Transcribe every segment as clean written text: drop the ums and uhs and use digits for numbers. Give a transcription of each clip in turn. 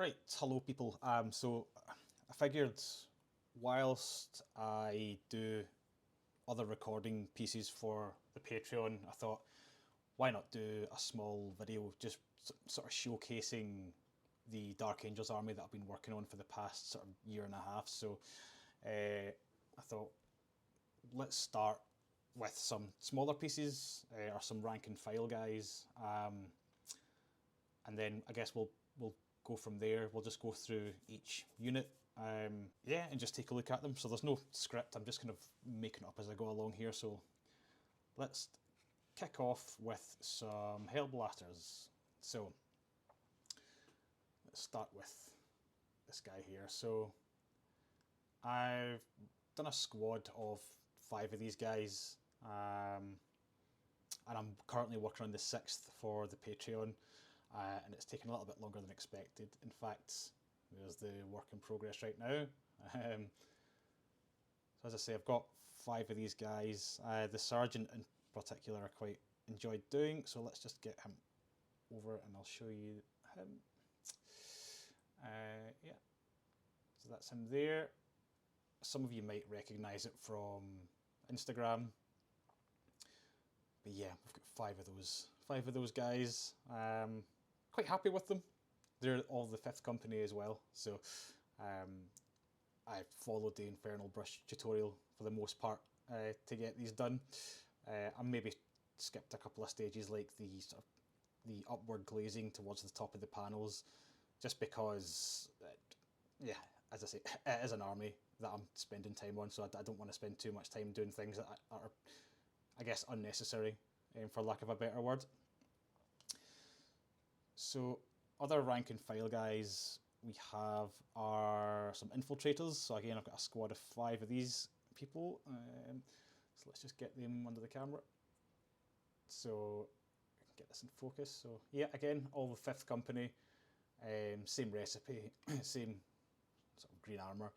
Right, hello people. So I figured whilst I do other recording pieces for the Patreon, I thought why not do a small video just sort of showcasing the Dark Angels army that I've been working on for the past sort of year and a half. So I thought let's start with some smaller pieces or some rank and file guys. And then I guess we'll go from there. We'll just go through each unit, yeah, and just take a look at them. So there's no script. I'm just kind of making it up as I go along here. So let's kick off with some Hellblasters. So let's start with this guy here. So I've done a squad of 5 of these guys, and I'm currently working on the 6th for the Patreon. And it's taken a little bit longer than expected. In fact, there's the work in progress right now. So as I say, I've got 5 of these guys. The sergeant in particular I quite enjoyed doing, so let's just get him over and I'll show you him. Yeah, so that's him there. Some of you might recognise it from Instagram. But yeah, we've got 5 of those guys. Quite happy with them. They're all the 5th company as well, so I followed the Infernal Brush tutorial for the most part to get these done. I maybe skipped a couple of stages like the upward glazing towards the top of the panels, just because, yeah, as I say, it is an army that I'm spending time on, so I don't want to spend too much time doing things that are, I guess, unnecessary, for lack of a better word. So other rank and file guys we have are some Infiltrators. So again, I've got a squad of 5 of these people. So let's just get them under the camera. So I can get this in focus. So yeah, again, all the 5th company, same recipe, same sort of green armour.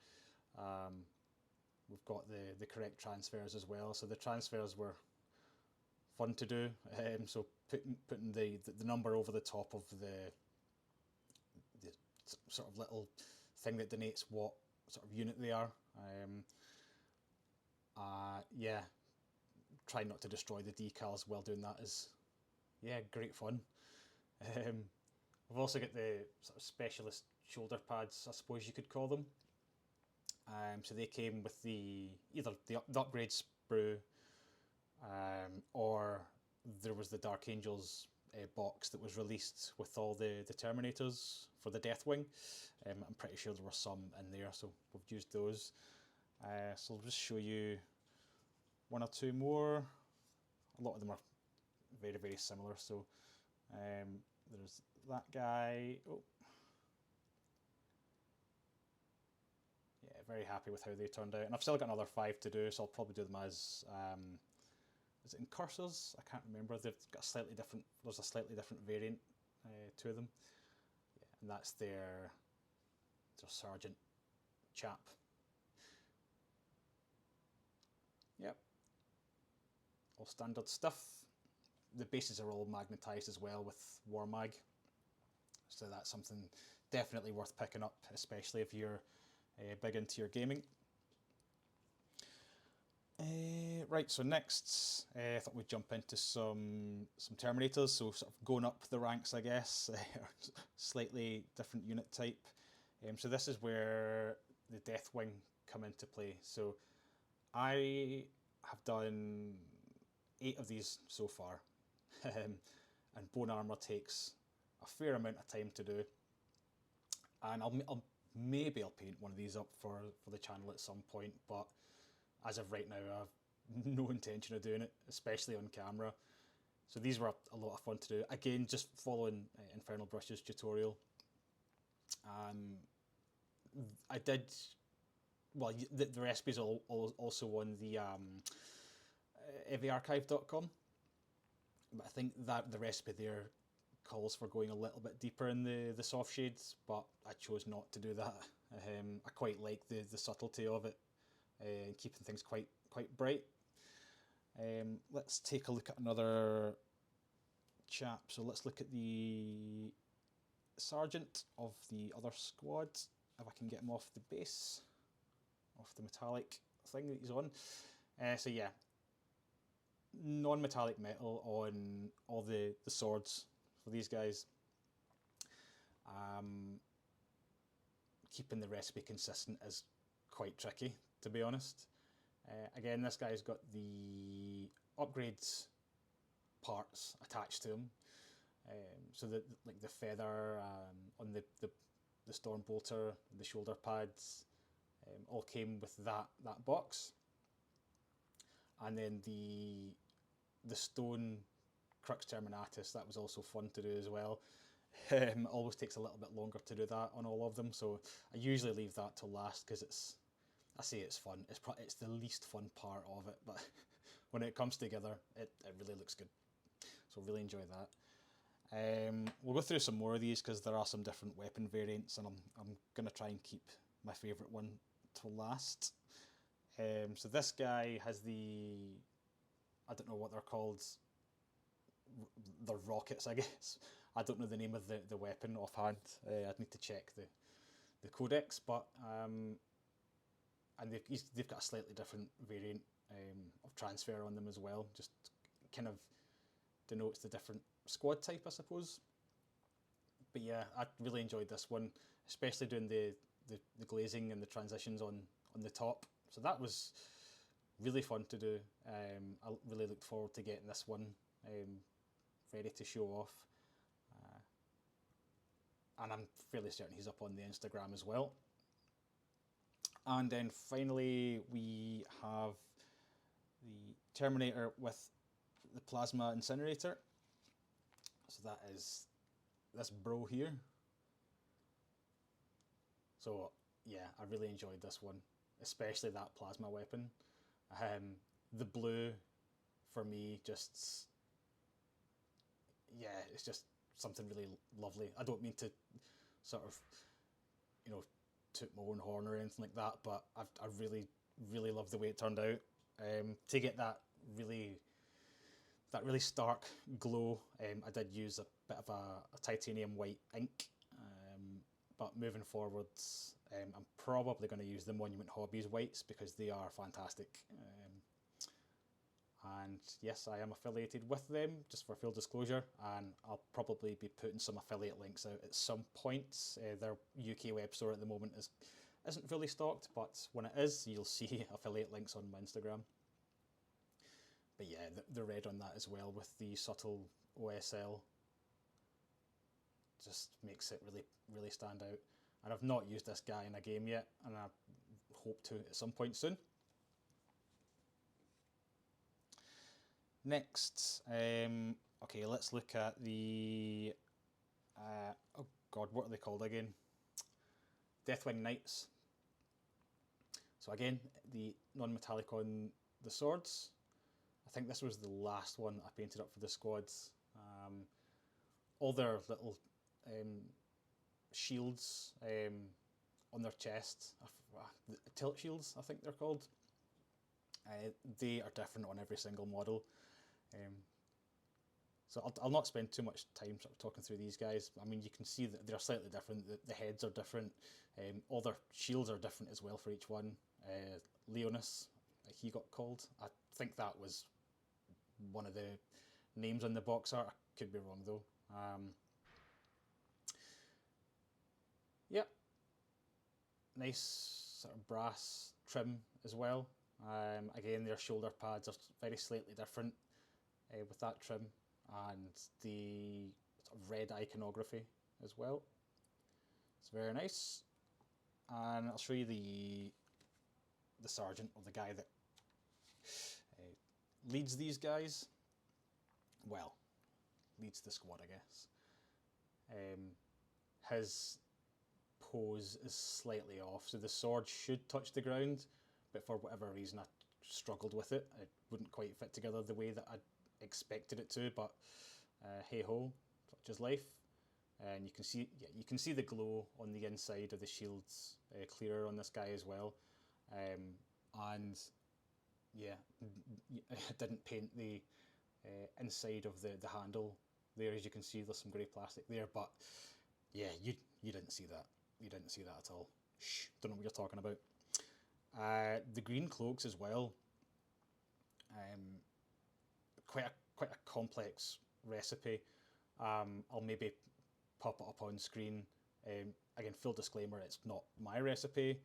We've got the correct transfers as well. So the transfers were fun to do. So putting the number over the top of the sort of little thing that denotes what sort of unit they are. Yeah, try not to destroy the decals while doing that is, yeah, great fun. We've also got the sort of specialist shoulder pads, I suppose you could call them. So they came with either the upgrade sprue, or there was the Dark Angels box that was released with all the Terminators for the Deathwing. I'm pretty sure there were some in there, so we've used those. So I'll just show you 1 or 2 more. A lot of them are very, very similar. So there's that guy. Oh, yeah, very happy with how they turned out. And I've still got another 5 to do, so I'll probably do them as, is it in cursors? I can't remember. They've got a slightly different, there's a slightly different variant to them. Yeah, and that's their sergeant chap. Yep. All standard stuff. The bases are all magnetised as well with War Mag. So that's something definitely worth picking up, especially if you're big into your gaming. Right, so next I thought we'd jump into some Terminators, so sort of going up the ranks, I guess, slightly different unit type. So this is where the Deathwing come into play. So I have done 8 of these so far, and bone armour takes a fair amount of time to do, and maybe I'll paint one of these up for the channel at some point, but as of right now, I've no intention of doing it, especially on camera. So these were a lot of fun to do. Again, just following Infernal Brush's tutorial. I did, well, the recipes are also on the evyarchive.com, but I think that the recipe there calls for going a little bit deeper in the soft shades, but I chose not to do that. I quite like the subtlety of it, and keeping things quite bright. Let's take a look at another chap. So let's look at the sergeant of the other squad, if I can get him off the base, off the metallic thing that he's on. So yeah, non-metallic metal on all the swords for these guys. Keeping the recipe consistent is quite tricky, to be honest. Again, this guy's got the upgrades parts attached to him. So that, like the feather on the storm bolter, the shoulder pads, all came with that box. And then the stone Crux Terminatus, that was also fun to do as well. Always takes a little bit longer to do that on all of them, so I usually leave that till last because it's fun. It's the least fun part of it, but when it comes together, it really looks good. So really enjoy that. We'll go through some more of these because there are some different weapon variants, and I'm gonna try and keep my favourite one to last. So this guy has I don't know what they're called. They're rockets, I guess. I don't know the name of the weapon offhand. I'd need to check the codex, but and they've got a slightly different variant of transfer on them as well. Just kind of denotes the different squad type, I suppose. But yeah, I really enjoyed this one, especially doing the glazing and the transitions on the top. So that was really fun to do. I really looked forward to getting this one ready to show off. And I'm fairly certain he's up on the Instagram as well. And then finally we have the Terminator with the plasma incinerator. So that is this bro here. So yeah, I really enjoyed this one, especially that plasma weapon. The blue for me it's just something really lovely. I don't mean to sort of, toot my own horn or anything like that, but I really, really love the way it turned out. To get that really stark glow, I did use a bit of a titanium white ink, but moving forwards, I'm probably going to use the Monument Hobbies whites because they are fantastic. And yes, I am affiliated with them, just for full disclosure, and I'll probably be putting some affiliate links out at some point. Their UK web store at the moment isn't fully stocked, but when it is, you'll see affiliate links on my Instagram. But yeah, the red on that as well with the subtle OSL just makes it really, really stand out. And I've not used this guy in a game yet, and I hope to at some point soon. Next, okay, let's look at the, oh god, what are they called again? Deathwing Knights. So again, the non-metallic on the swords. I think this was the last one I painted up for the squads. All their little shields on their chest, tilt shields I think they're called. They are different on every single model. So I'll not spend too much time sort of talking through these guys. I mean, you can see that they're slightly different. The heads are different. All their shields are different as well for each one. Leonis, like he got called. I think that was one of the names on the box art. I could be wrong though. Yep. Nice sort of brass trim as well. Again, their shoulder pads are very slightly different with that trim, and the sort of red iconography as well. It's very nice. And I'll show you the sergeant, or the guy that leads these guys. Well, leads the squad, I guess. His pose is slightly off, so the sword should touch the ground, but for whatever reason I struggled with it. It wouldn't quite fit together the way that I'd expected it to, but hey ho, such is life. And you can see the glow on the inside of the shields clearer on this guy as well. And yeah, I didn't paint the inside of the handle there. As you can see, there's some grey plastic there, but Yeah, you didn't see that. You didn't see that at all. Shh, don't know what you're talking about. The green cloaks as well. Quite a complex recipe. I'll maybe pop it up on screen. Again, full disclaimer: it's not my recipe.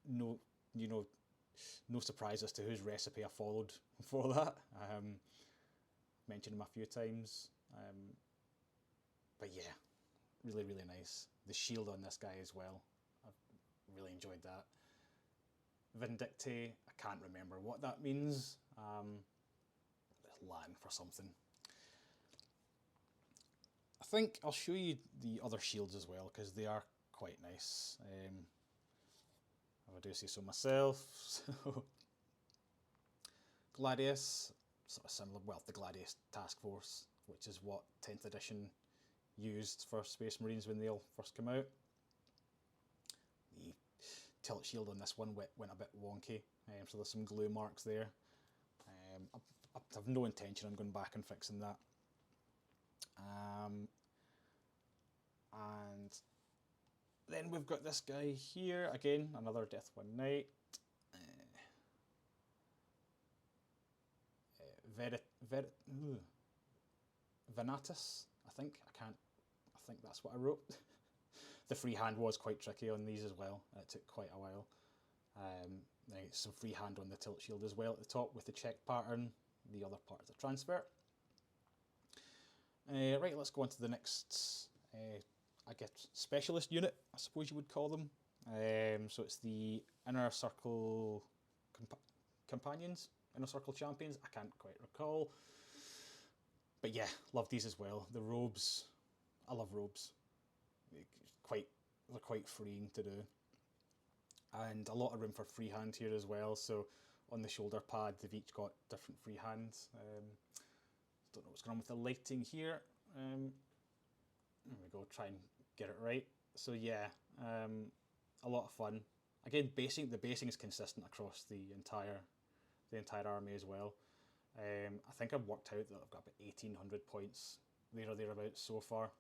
No, no surprise as to whose recipe I followed for that. Mentioned him a few times. But yeah, really, really nice. The shield on this guy as well. I've really enjoyed that. Vindicte, I can't remember what that means. Latin for something. I think I'll show you the other shields as well, because they are quite nice. If I do say so myself. So, Gladius, sort of similar, well, the Gladius Task Force, which is what 10th edition used for Space Marines when they all first came out. The tilt shield on this one went a bit wonky, so there's some glue marks there. I have no intention on going back and fixing that. And then we've got this guy here, again, another Deathwing Knight. Venatus, I think that's what I wrote. The freehand was quite tricky on these as well. It took quite a while. Some freehand on the tilt shield as well at the top with the check pattern. The other part of the transfer. Right, let's go on to the next, I guess, specialist unit, I suppose you would call them. So it's the Inner Circle Companions, Inner Circle Champions, I can't quite recall. But yeah, love these as well. The robes, I love robes. They're quite freeing to do. And a lot of room for freehand here as well, so on the shoulder pad they've each got different freehands. Don't know what's going on with the lighting here. There we go, try and get it right. So yeah, a lot of fun. Again, the basing is consistent across the entire army as well. I think I've worked out that I've got about 1800 points there or thereabouts so far.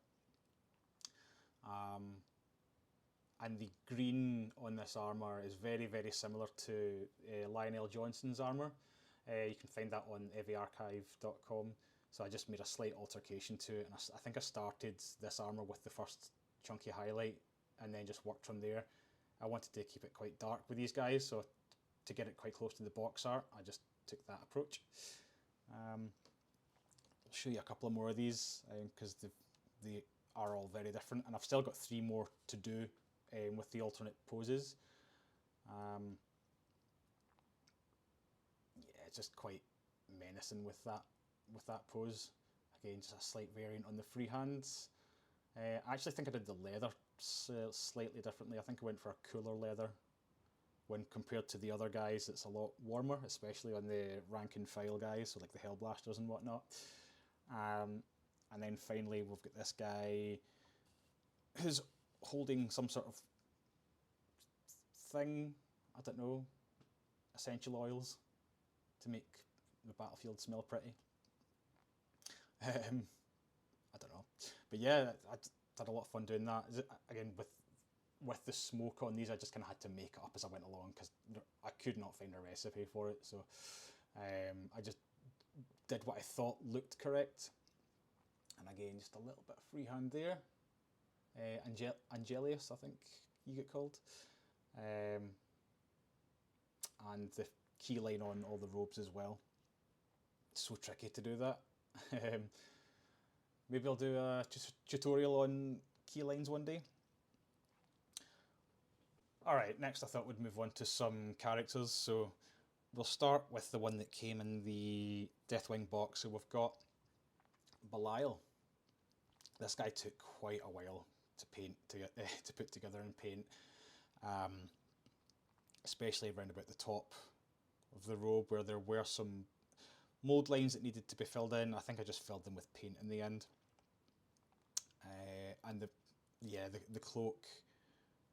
And the green on this armour is very, very similar to Lionel Johnson's armour. You can find that on evyarchive.com. So I just made a slight altercation to it, and I think I started this armour with the first chunky highlight and then just worked from there. I wanted to keep it quite dark with these guys, so to get it quite close to the box art, I just took that approach. I'll show you a couple of more of these because they are all very different, and I've still got 3 more to do with the alternate poses. Yeah, it's just quite menacing with that pose. Again, just a slight variant on the free hands. I actually think I did the leather slightly differently. I think I went for a cooler leather. When compared to the other guys, it's a lot warmer, especially on the rank and file guys, so like the Hellblasters and whatnot. And then finally, we've got this guy who's holding some sort of thing, I don't know, essential oils to make the battlefield smell pretty. I don't know, but yeah, I had a lot of fun doing that. Again, with the smoke on these, I just kind of had to make it up as I went along because I could not find a recipe for it. So I just did what I thought looked correct. And again, just a little bit of freehand there. Angelius, I think you get called. And the key line on all the robes as well. It's so tricky to do that. Maybe I'll do a tutorial on key lines one day. Alright, next I thought we'd move on to some characters. So we'll start with the one that came in the Deathwing box. So we've got Belial. This guy took quite a while to paint, to put together and paint. Especially around about the top of the robe where there were some mould lines that needed to be filled in. I think I just filled them with paint in the end. And the cloak,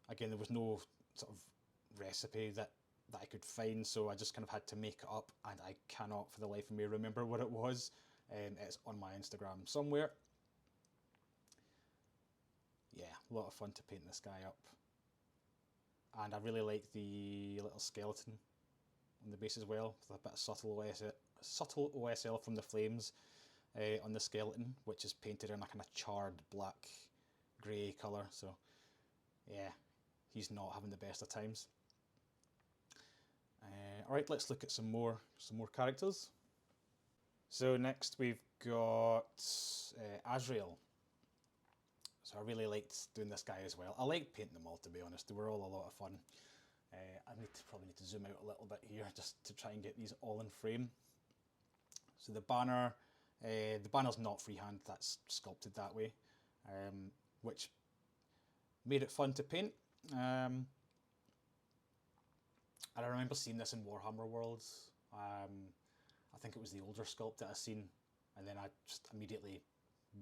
again, there was no sort of recipe that I could find, so I just kind of had to make it up, and I cannot for the life of me remember what it was. It's on my Instagram somewhere. yeah, a lot of fun to paint this guy up. And I really like the little skeleton on the base as well, with a bit of subtle OSL from the flames on the skeleton, which is painted in a kind of charred black grey colour. So yeah, he's not having the best of times. Alright, let's look at some more characters. So next we've got Azrael. So I really liked doing this guy as well. I liked painting them all, to be honest. They were all a lot of fun. I probably need to zoom out a little bit here just to try and get these all in frame. So the banner's not freehand, that's sculpted that way, which made it fun to paint. And I remember seeing this in Warhammer Worlds. I think it was the older sculpt that I seen, and then I just immediately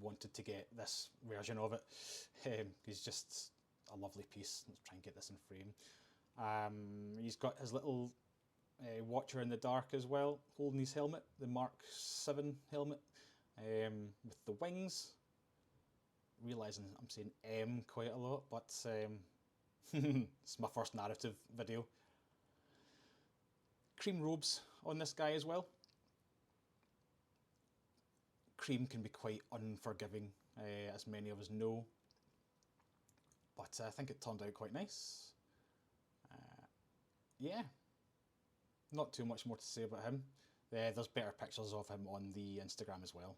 wanted to get this version of it. He's just a lovely piece. Let's try and get this in frame. He's got his little Watcher in the dark as well, holding his helmet, the Mark 7 helmet, with the wings. Realising I'm saying M quite a lot, but it's my first narrative video. Cream robes on this guy as well. Cream can be quite unforgiving, as many of us know, but I think it turned out quite nice. Yeah, not too much more to say about him. There's better pictures of him on the Instagram as well.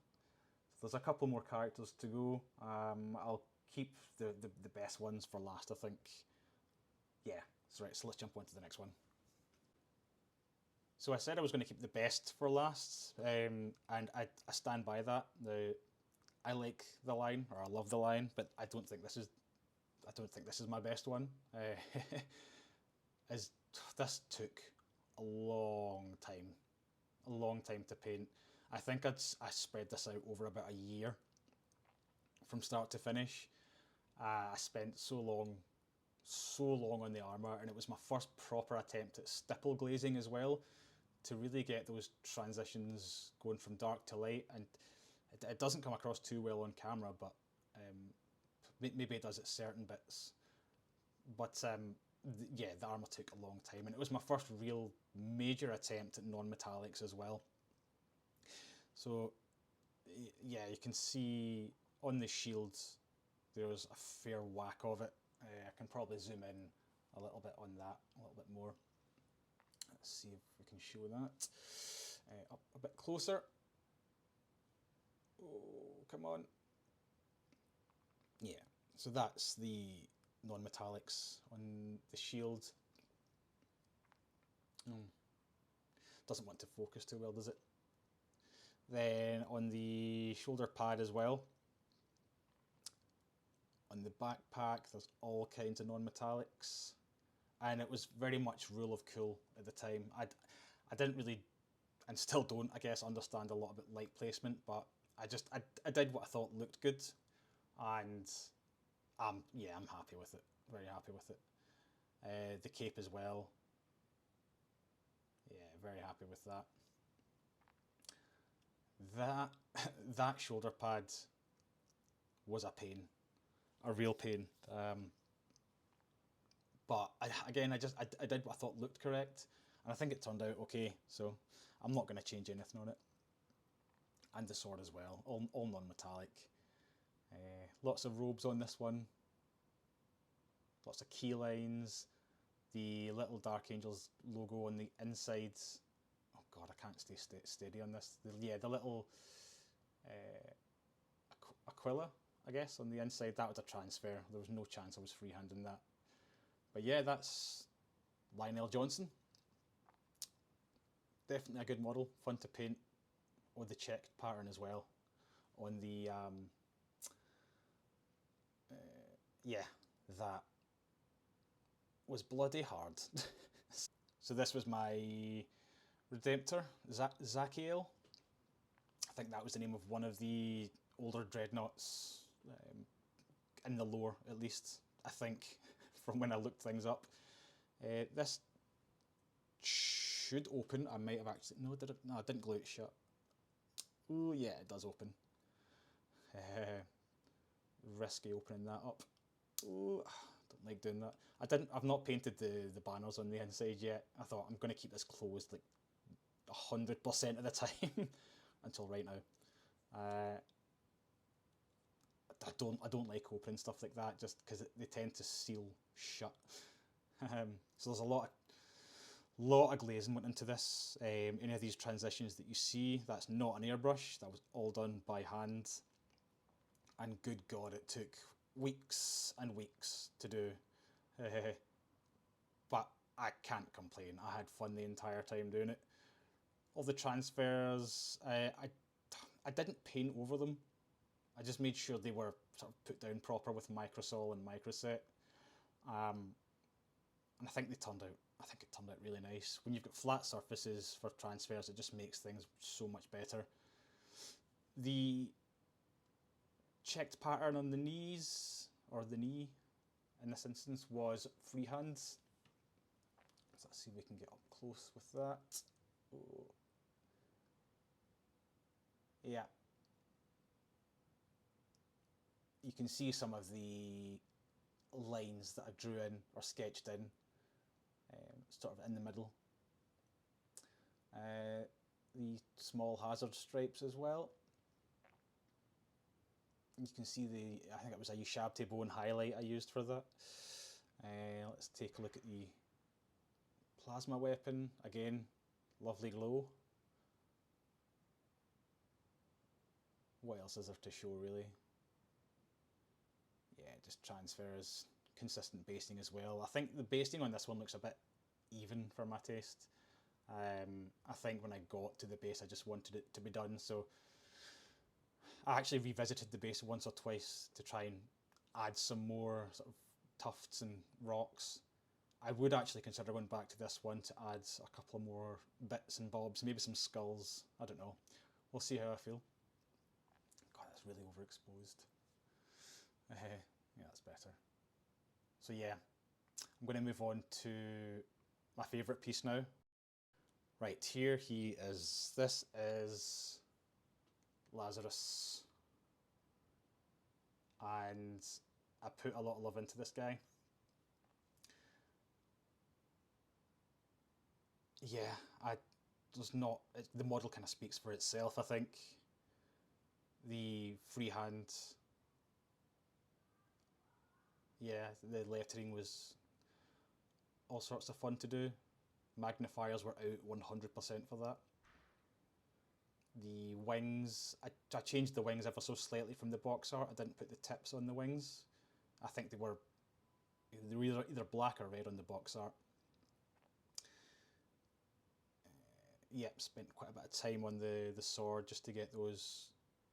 So there's a couple more characters to go. I'll keep the best ones for last, I think. Yeah, so right, so let's jump on to the next one. So I said I was going to keep the best for last, and I stand by that. I like the line, or I love the line, but I don't think this is my best one. This took a long time to paint. I think I spread this out over about a year from start to finish. I spent so long on the armour, and it was my first proper attempt at stipple glazing as well, to really get those transitions going from dark to light. And it doesn't come across too well on camera, but maybe it does at certain bits. But yeah, the armour took a long time, and it was my first real major attempt at non-metallics as well. So yeah, you can see on the shields there's a fair whack of it. I can probably zoom in a little bit on that, a little bit more. Let's see if we can show that. Up a bit closer. Oh, come on. Yeah, so that's the non-metallics on the shield. Doesn't want to focus too well, does it? Then on the shoulder pad as well. On the backpack, there's all kinds of non-metallics. And it was very much rule of cool at the time. I didn't really, and still don't, I guess, understand a lot about light placement, but I did what I thought looked good, and yeah, I'm happy with it. Very happy with it. The cape as well. Yeah, very happy with that. That shoulder pad was a pain, a real pain. But I did what I thought looked correct, and I think it turned out okay. So I'm not going to change anything on it. And the sword as well, all non-metallic. Lots of robes on this one. Lots of key lines. The little Dark Angels logo on the insides. Oh god, I can't stay steady on this. The little Aquila, I guess, on the inside. That was a transfer. There was no chance I was freehanding that. But yeah, that's Lionel Johnson. Definitely a good model, fun to paint. Oh, the checked pattern as well on the yeah, that was bloody hard. So this was my Redemptor, Zachiel. I think that was the name of one of the older dreadnoughts, in the lore at least, I think, from when I looked things up. This should open. I might have actually, no, did it? No, I didn't glue it shut. Oh yeah, it does open. Risky opening that up. Oh, don't like doing that. I've not painted the banners on the inside yet. I thought I'm going to keep this closed like 100% of the time until right now. I don't like opening stuff like that just because they tend to seal shut. So there's a lot of glazing went into this. Any of these transitions that you see, that's not an airbrush. That was all done by hand. And good God, it took weeks and weeks to do. But I can't complain. I had fun the entire time doing it. All the transfers, I didn't paint over them. I just made sure they were sort of put down proper with microsol and microset. And I think it turned out really nice. When you've got flat surfaces for transfers, it just makes things so much better. The checked pattern on the knees, or the knee in this instance, was freehand. So let's see if we can get up close with that. Oh. Yeah. You can see some of the lines that I drew in or sketched in, sort of in the middle. The small hazard stripes as well. You can see I think it was a Ushabti bone highlight I used for that. Let's take a look at the plasma weapon. Again, lovely glow. What else is there to show really? Yeah, just transfers, consistent basting as well. I think the basting on this one looks a bit even for my taste. I think when I got to the base, I just wanted it to be done. So I actually revisited the base once or twice to try and add some more sort of tufts and rocks. I would actually consider going back to this one to add a couple more bits and bobs, maybe some skulls. I don't know. We'll see how I feel. God, that's really overexposed. Yeah, that's better. So yeah, I'm going to move on to my favourite piece now. Right, here he is. This is Lazarus. And I put a lot of love into this guy. Yeah, the model kind of speaks for itself, I think. The freehand, yeah, the lettering was all sorts of fun to do. Magnifiers were out 100% for that. The wings, I changed the wings ever so slightly from the box art. I didn't put the tips on the wings. I think they were either black or red on the box art. Yep, spent quite a bit of time on the sword just to get those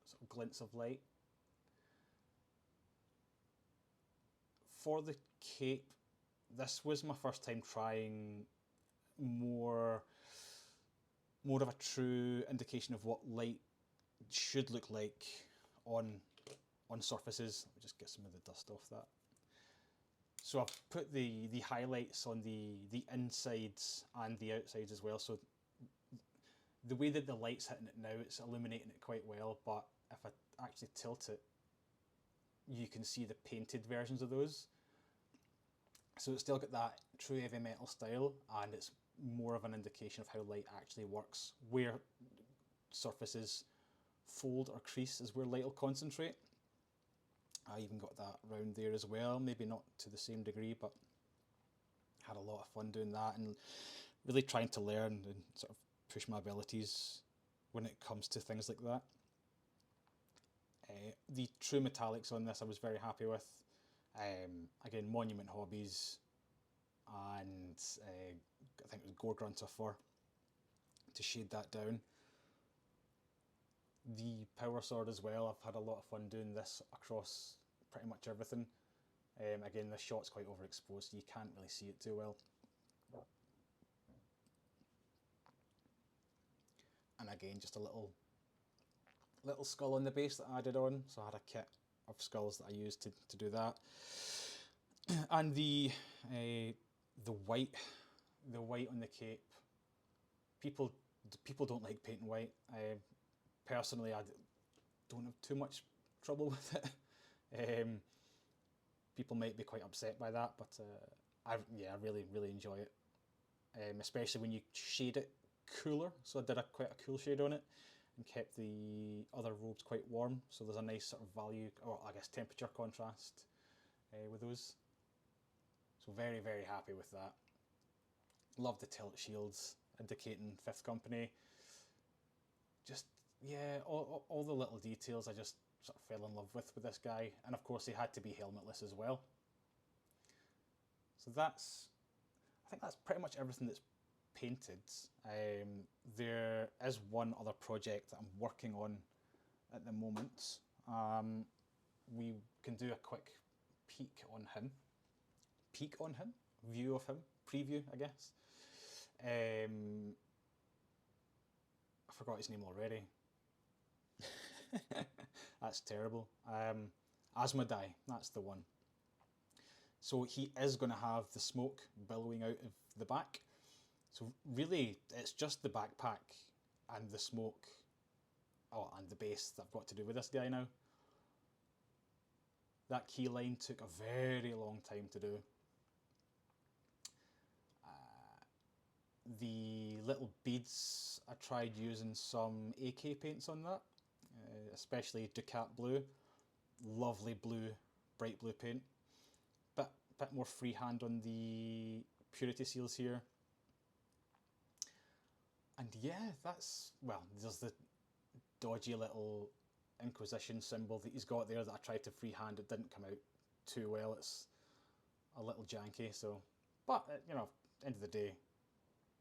sort of glints of light. For the cape, this was my first time trying more of a true indication of what light should look like on surfaces. Let me just get some of the dust off that. So I've put the highlights on the insides and the outsides as well. So the way that the light's hitting it now, it's illuminating it quite well, but if I actually tilt it, you can see the painted versions of those. So it's still got that true heavy metal style, and it's more of an indication of how light actually works. Where surfaces fold or crease is where light will concentrate. I even got that round there as well, maybe not to the same degree, but had a lot of fun doing that and really trying to learn and sort of push my abilities when it comes to things like that. The true metallics on this I was very happy with. Again, Monument Hobbies and I think it was Gore Grunter for to shade that down. The Power Sword as well, I've had a lot of fun doing this across pretty much everything. Again, the shot's quite overexposed, so you can't really see it too well. And again, just a little skull on the base that I added on, so I had a kit of skulls that I used to do that. And the white on the cape, people don't like painting white. Personally, I don't have too much trouble with it. people might be quite upset by that, but I really enjoy it, especially when you shade it cooler. So I did quite a cool shade on it and kept the other robes quite warm, so there's a nice sort of value, or I guess temperature contrast with those. So very happy with that. Love the tilt shields indicating 5th Company. Just, yeah, all the little details I just sort of fell in love with this guy. And of course he had to be helmetless as well. So I think that's pretty much everything that's painted. There is one other project that I'm working on at the moment. We can do a quick peek on him. View of him, preview, I guess. I forgot his name already. That's terrible. Asmodai, that's the one. So he is going to have the smoke billowing out of the back. So really, it's just the backpack and the smoke, and the base that I've got to do with this guy now. That key line took a very long time to do. The little beads, I tried using some AK paints on that, especially Ducat blue. Lovely blue, bright blue paint. Bit more freehand on the purity seals here. And yeah, there's the dodgy little Inquisition symbol that he's got there that I tried to freehand. It didn't come out too well. It's a little janky, so. But, end of the day,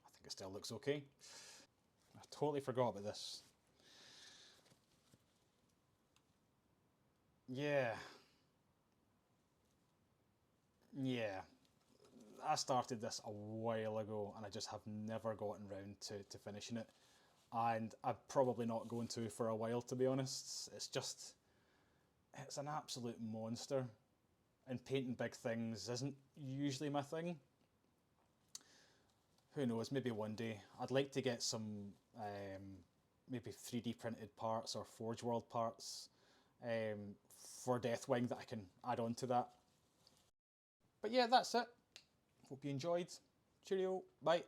I think it still looks okay. I totally forgot about this. Yeah. I started this a while ago and I just have never gotten round to finishing it. And I'm probably not going to for a while, to be honest. It's an absolute monster. And painting big things isn't usually my thing. Who knows, maybe one day. I'd like to get some maybe 3D printed parts or Forge World parts for Deathwing that I can add on to that. But yeah, that's it. Hope you enjoyed. Cheerio. Bye.